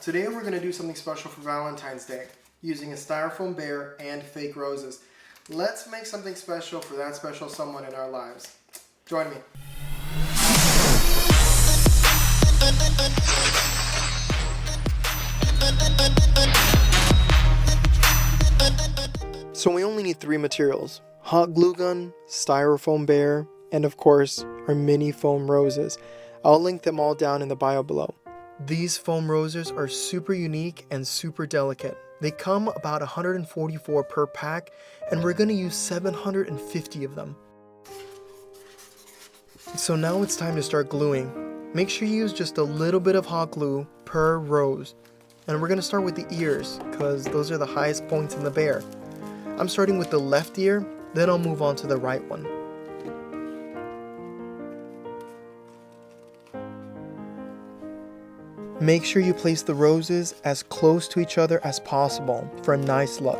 Today we're going to do something special for Valentine's Day using a styrofoam bear and fake roses. Let's make something special for that special someone in our lives. Join me. So we only need 3 materials: hot glue gun, styrofoam bear, and of course our mini foam roses. I'll link them all down in the bio below. These foam roses are super unique and super delicate. They come about 144 per pack, and we're going to use 750 of them. So now it's time to start gluing. Make sure you use just a little bit of hot glue per rose. And we're going to start with the ears, because those are the highest points in the bear. I'm starting with the left ear, then I'll move on to the right one. Make sure you place the roses as close to each other as possible for a nice look.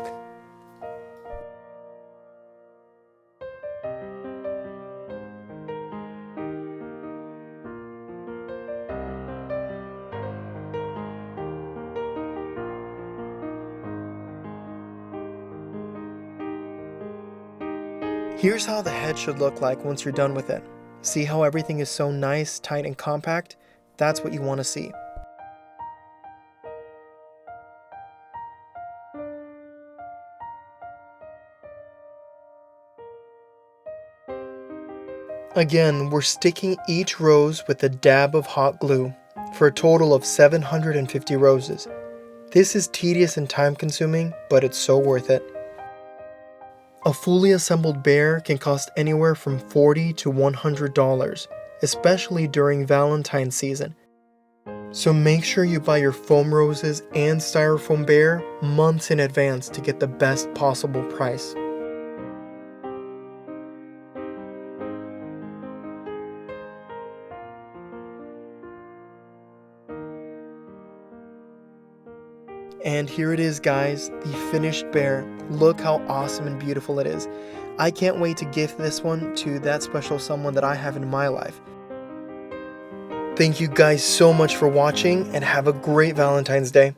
Here's how the head should look like once you're done with it. See how everything is so nice, tight, and compact? That's what you want to see. Again, we're sticking each rose with a dab of hot glue for a total of 750 roses. This is tedious and time consuming, but it's so worth it. A fully assembled bear can cost anywhere from $40 to $100, especially during Valentine's season. So make sure you buy your foam roses and styrofoam bear months in advance to get the best possible price. And here it is, guys, the finished bear. Look how awesome and beautiful it is. I can't wait to gift this one to that special someone that I have in my life. Thank you guys so much for watching, and have a great Valentine's Day.